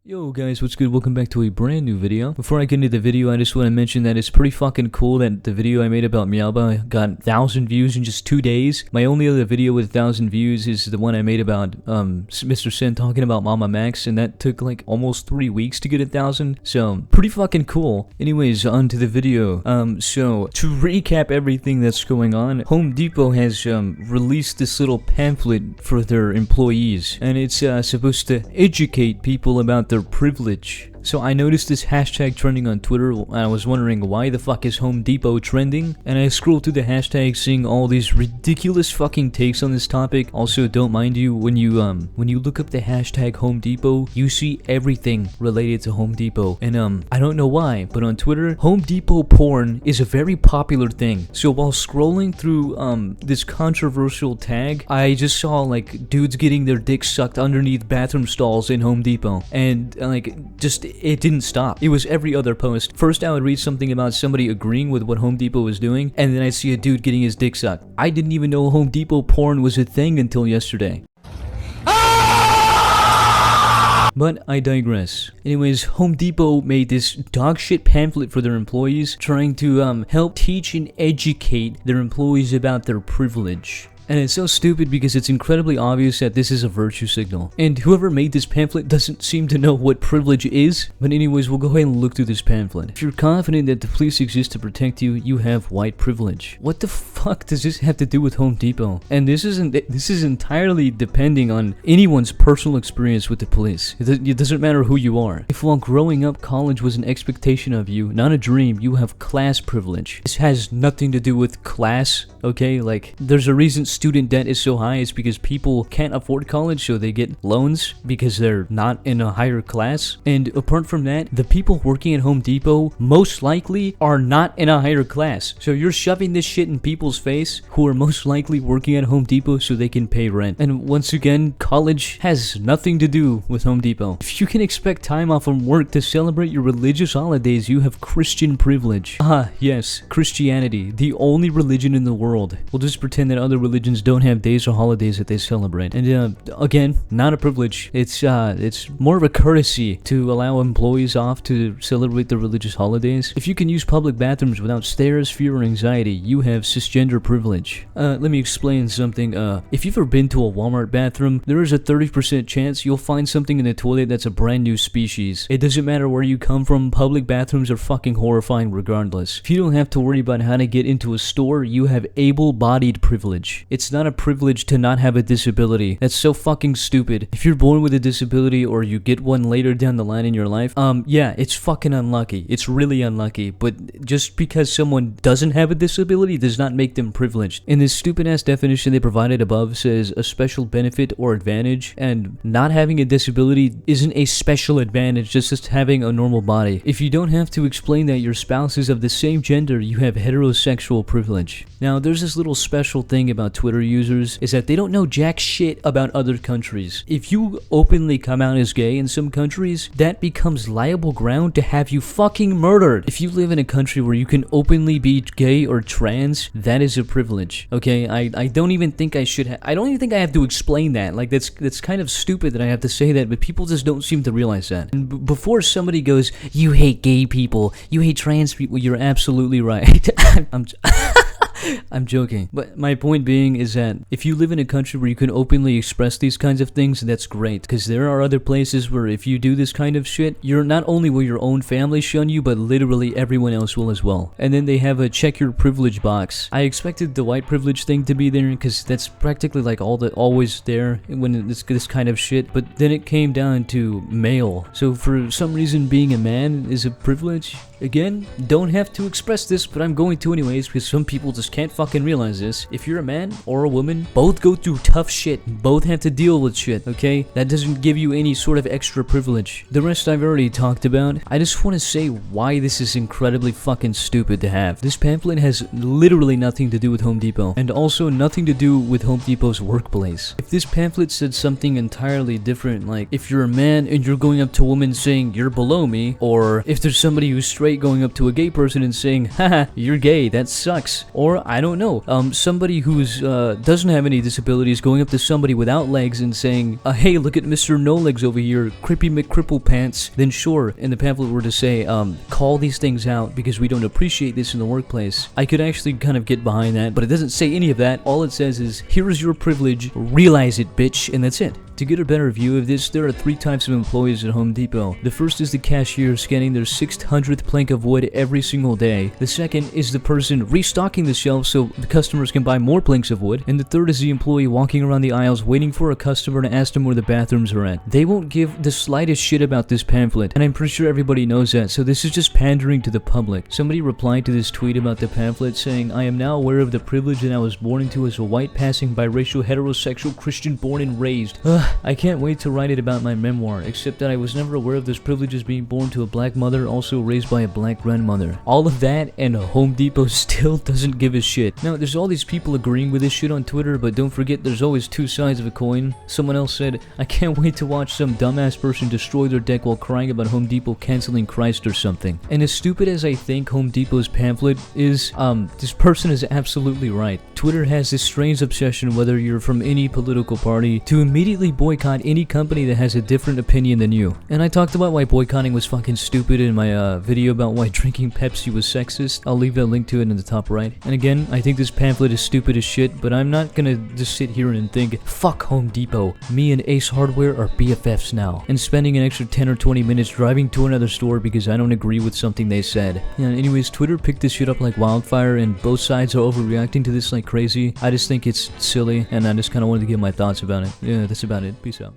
Yo guys, what's good? Welcome back to a brand new video. Before I get into the video, I just want to mention that it's pretty fucking cool that the video I made about Meowba got 1,000 views in just 2 days. My only other video with 1,000 views is the one I made about Mr. Sin talking about Mama Max, and that took like almost 3 weeks to get 1,000. So pretty fucking cool. Anyways, on to the video. So to recap everything that's going on, Home Depot has released this little pamphlet for their employees, and it's supposed to educate people about their privilege. So I noticed this hashtag trending on Twitter, and I was wondering why the fuck is Home Depot trending? And I scrolled through the hashtag seeing all these ridiculous fucking takes on this topic. Also, don't mind you, when you look up the hashtag Home Depot, you see everything related to Home Depot. And I don't know why, but on Twitter, Home Depot porn is a very popular thing. So while scrolling through this controversial tag, I just saw like dudes getting their dicks sucked underneath bathroom stalls in Home Depot. And like just it didn't stop. It was every other post. First I would read something about somebody agreeing with what Home Depot was doing, and then I'd see a dude getting his dick sucked. I didn't even know Home Depot porn was a thing until yesterday. But I digress. Anyways, Home Depot made this dogshit pamphlet for their employees, trying to help teach and educate their employees about their privilege. And it's so stupid because it's incredibly obvious that this is a virtue signal. And whoever made this pamphlet doesn't seem to know what privilege is. But anyways, we'll go ahead and look through this pamphlet. If you're confident that the police exist to protect you, you have white privilege. What the fuck does this have to do with Home Depot? And this is entirely depending on anyone's personal experience with the police. It doesn't matter who you are. If while growing up, college was an expectation of you, not a dream, you have class privilege. This has nothing to do with class, okay? Like, there's a reason student debt is so high. It's because people can't afford college, so they get loans because they're not in a higher class. And apart from that, the people working at Home Depot most likely are not in a higher class. So you're shoving this shit in people's face who are most likely working at Home Depot so they can pay rent. And once again, college has nothing to do with Home Depot. If you can expect time off from work to celebrate your religious holidays, you have Christian privilege. Ah, yes, Christianity, the only religion in the world. We'll just pretend that other religions don't have days or holidays that they celebrate. And again, not a privilege. It's more of a courtesy to allow employees off to celebrate their religious holidays. If you can use public bathrooms without stares, fear, or anxiety, you have cisgender privilege. Let me explain something. If you've ever been to a Walmart bathroom, there is a 30% chance you'll find something in the toilet that's a brand new species. It doesn't matter where you come from, public bathrooms are fucking horrifying regardless. If you don't have to worry about how to get into a store, you have able-bodied privilege. It's not a privilege to not have a disability. That's so fucking stupid. If you're born with a disability or you get one later down the line in your life, yeah, it's fucking unlucky. It's really unlucky. But just because someone doesn't have a disability does not make them privileged. In this stupid ass definition they provided above says a special benefit or advantage, and not having a disability isn't a special advantage, just having a normal body. If you don't have to explain that your spouse is of the same gender, you have heterosexual privilege. Now, there's this little special thing about Twitter users, is that they don't know jack shit about other countries. If you openly come out as gay in some countries, that becomes liable ground to have you fucking murdered. If you live in a country where you can openly be gay or trans, that is a privilege. Okay, I don't even think I should I don't even think I have to explain that. Like, that's kind of stupid that I have to say that, but people just don't seem to realize that. And before somebody goes, you hate gay people, you hate trans people, you're absolutely right. I'm joking. But my point being is that if you live in a country where you can openly express these kinds of things, that's great. Because there are other places where if you do this kind of shit, you're not only will your own family shun you, but literally everyone else will as well. And then they have a check your privilege box. I expected the white privilege thing to be there because that's practically like always there when it's this kind of shit. But then it came down to male. So for some reason being a man is a privilege. Again, don't have to express this, but I'm going to anyways because some people just can't fucking realize this. If you're a man or a woman, both go through tough shit. Both have to deal with shit, okay? That doesn't give you any sort of extra privilege. The rest I've already talked about. I just want to say why this is incredibly fucking stupid to have. This pamphlet has literally nothing to do with Home Depot, and also nothing to do with Home Depot's workplace. If this pamphlet said something entirely different, like if you're a man and you're going up to a woman saying you're below me, or if there's somebody who's straight straight going up to a gay person and saying, haha, you're gay, that sucks. Or, I don't know, somebody who's, doesn't have any disabilities going up to somebody without legs and saying, hey, look at Mr. No Legs over here, Crippy McCripple Pants. Then sure, in the pamphlet were to say, call these things out because we don't appreciate this in the workplace. I could actually kind of get behind that, but it doesn't say any of that. All it says is, here is your privilege, realize it, bitch, and that's it. To get a better view of this, there are 3 types of employees at Home Depot. The first is the cashier scanning their 600th plank of wood every single day. The second is the person restocking the shelves so the customers can buy more planks of wood. And the third is the employee walking around the aisles waiting for a customer to ask them where the bathrooms are at. They won't give the slightest shit about this pamphlet, and I'm pretty sure everybody knows that, so this is just pandering to the public. Somebody replied to this tweet about the pamphlet saying, I am now aware of the privilege that I was born into as a white passing biracial heterosexual Christian born and raised. I can't wait to write it about my memoir, except that I was never aware of this privilege as being born to a black mother, also raised by a black grandmother. All of that, and Home Depot still doesn't give a shit. Now, there's all these people agreeing with this shit on Twitter, but don't forget there's always 2 sides of a coin. Someone else said, I can't wait to watch some dumbass person destroy their deck while crying about Home Depot canceling Christ or something. And as stupid as I think Home Depot's pamphlet is, this person is absolutely right. Twitter has this strange obsession, whether you're from any political party, to immediately boycott any company that has a different opinion than you. And I talked about why boycotting was fucking stupid in my video about why drinking Pepsi was sexist. I'll leave that link to it in the top right. And again, I think this pamphlet is stupid as shit, but I'm not gonna just sit here and think, fuck Home Depot. Me and Ace Hardware are BFFs now. And spending an extra 10 or 20 minutes driving to another store because I don't agree with something they said. Yeah, anyways, Twitter picked this shit up like wildfire and both sides are overreacting to this like crazy. I just think it's silly and I just kind of wanted to give my thoughts about it. Yeah, that's about it. Peace out.